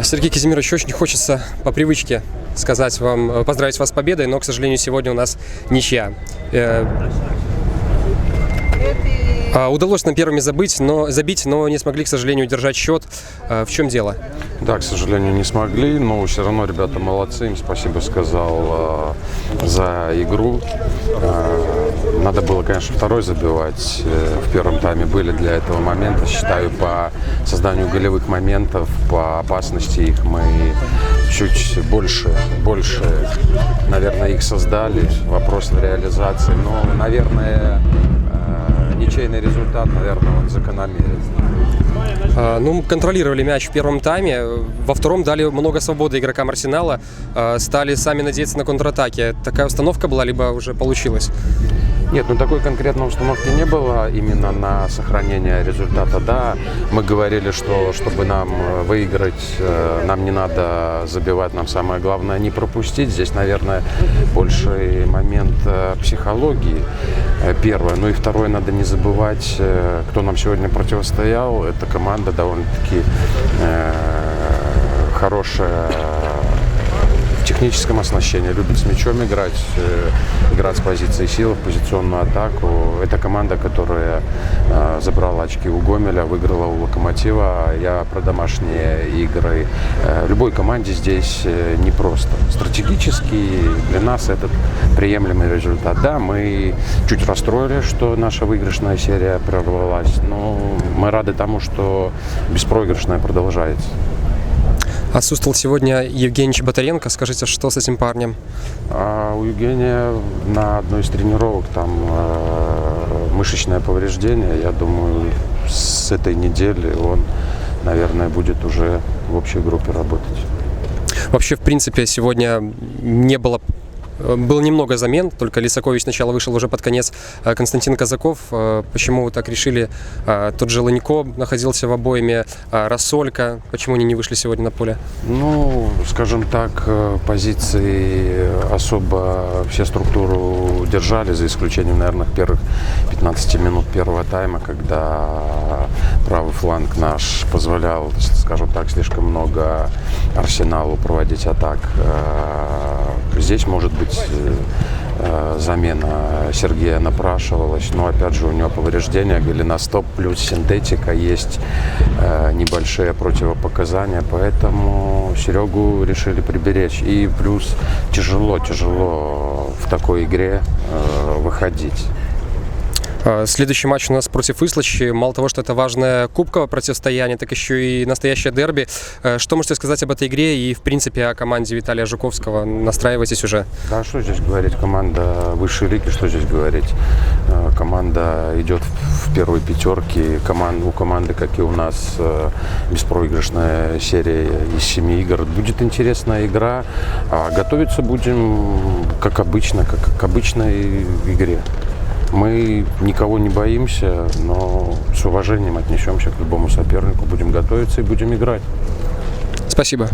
Сергей Казимирович, очень хочется по привычке сказать вам, поздравить вас с победой, но, к сожалению, сегодня у нас ничья. Удалось нам первыми забить, но не смогли, к сожалению, удержать счет. В чем дело? Да, к сожалению, не смогли, но все равно ребята молодцы, им спасибо сказал за игру. Надо было, конечно, второй забивать. В первом тайме были для этого момента. Считаю, по созданию голевых моментов, по опасности их мы чуть больше, наверное, их создали. Вопрос в реализации. Но, наверное, ничейный результат, наверное, он закономерен. Контролировали мяч в первом тайме, во втором дали много свободы игрокам Арсенала, стали сами надеяться на контратаки. Такая установка была, либо уже получилось? Нет, такой конкретной установки не было именно на сохранение результата. Да, мы говорили, что чтобы нам выиграть, нам не надо забивать, нам самое главное не пропустить. Здесь, наверное, больше момент психологии. Первое. И второе, надо не забывать, кто нам сегодня противостоял. Это команда довольно-таки хорошая в техническом оснащении, любит с мячом играть с позиции силы в позиционную атаку. Это команда, которая забрала очки у Гомеля, выиграла у Локомотива. Я про домашние игры. Любой команде здесь непросто. Стратегически для нас этот приемлемый результат. Да, мы чуть расстроили, что наша выигрышная серия прервалась, но мы рады тому, что беспроигрышная продолжается. Отсутствовал сегодня Евгений Чеботаренко. Скажите, что с этим парнем? У Евгения на одной из тренировок там мышечное повреждение. Я думаю, с этой недели он, наверное, будет уже в общей группе работать. Вообще, в принципе, сегодня было немного замен, только Лисакович сначала вышел уже под конец, Константин Казаков. Почему вы так решили? Тот же Ланько находился в обойме, Рассолька. Почему они не вышли сегодня на поле? Скажем так, позиции особо все структуру держали, за исключением, наверное, первых 15 минут первого тайма, когда правый фланг наш позволял, скажем так, слишком много Арсеналу проводить атак. Здесь, может быть, замена Сергея напрашивалась, но опять же у него повреждение, голеностоп плюс синтетика, есть небольшие противопоказания, поэтому Серегу решили приберечь. И плюс тяжело в такой игре выходить. Следующий матч у нас против Ислачи. Мало того, что это важное кубковое противостояние, так еще и настоящее дерби. Что можете сказать об этой игре и, в принципе, о команде Виталия Жуковского? Настраивайтесь уже. Да, что здесь говорить? Команда высшей лиги, что здесь говорить? Команда идет в первой пятерке. У команды, как и у нас, беспроигрышная серия из 7 игр. Будет интересная игра. Готовиться будем, как обычно, как к обычной игре. Мы никого не боимся, но с уважением отнесемся к любому сопернику. Будем готовиться и будем играть. Спасибо.